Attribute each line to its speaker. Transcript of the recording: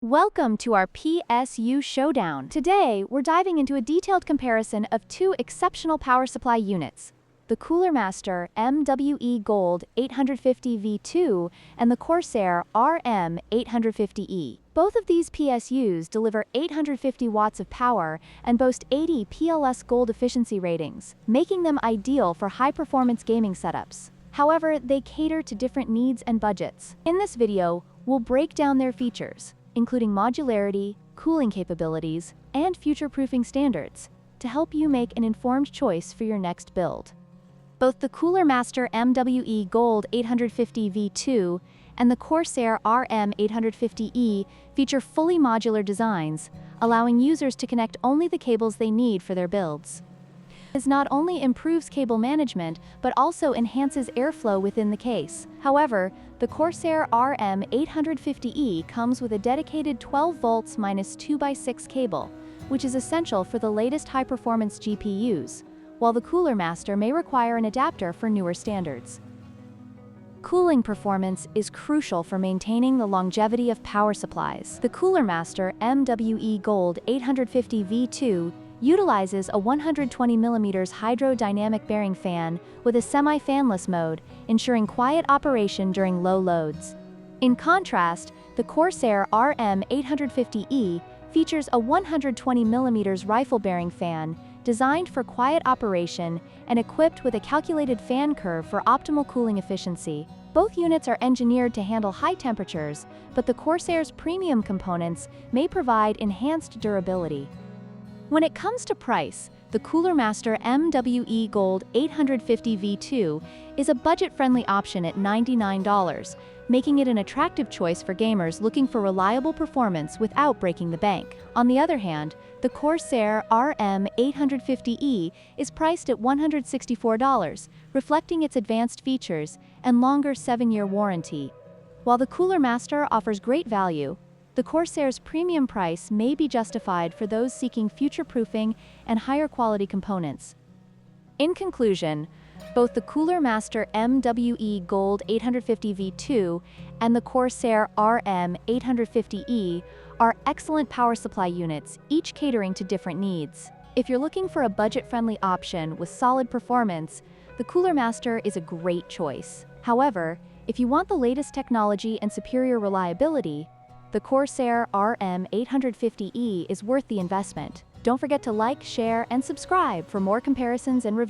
Speaker 1: Welcome to our PSU Showdown. Today, we're diving into a detailed comparison of two exceptional power supply units, the Cooler Master MWE Gold 850V2 and the CORSAIR RM850e. Both of these PSUs deliver 850 watts of power and boast 80 PLS Gold efficiency ratings, making them ideal for high-performance gaming setups. However, they cater to different needs and budgets. In this video, we'll break down their features, including modularity, cooling capabilities, and future-proofing standards, to help you make an informed choice for your next build. Both the Cooler Master MWE Gold 850V2 and the CORSAIR RM850e feature fully modular designs, allowing users to connect only the cables they need for their builds. This not only improves cable management, but also enhances airflow within the case. However, the CORSAIR RM850e comes with a dedicated 12 volts minus 2x6 cable, which is essential for the latest high-performance GPUs, while the Cooler Master may require an adapter for newer standards. Cooling performance is crucial for maintaining the longevity of power supplies. The Cooler Master MWE Gold 850V2 utilizes a 120mm hydrodynamic bearing fan with a semi-fanless mode, ensuring quiet operation during low loads. In contrast, the CORSAIR RM850e features a 120mm rifle bearing fan designed for quiet operation and equipped with a calculated fan curve for optimal cooling efficiency. Both units are engineered to handle high temperatures, but the CORSAIR's premium components may provide enhanced durability. When it comes to price, the Cooler Master MWE Gold 850V2 is a budget-friendly option at $99, making it an attractive choice for gamers looking for reliable performance without breaking the bank. On the other hand, the CORSAIR RM850e is priced at $164, reflecting its advanced features and longer 7-year warranty. While the Cooler Master offers great value, the CORSAIR's premium price may be justified for those seeking future-proofing and higher-quality components. In conclusion, both the Cooler Master MWE Gold 850V2 and the CORSAIR RM850e are excellent power supply units, each catering to different needs. If you're looking for a budget-friendly option with solid performance, the Cooler Master is a great choice. However, if you want the latest technology and superior reliability, the CORSAIR RM850e is worth the investment. Don't forget to like, share, and subscribe for more comparisons and reviews.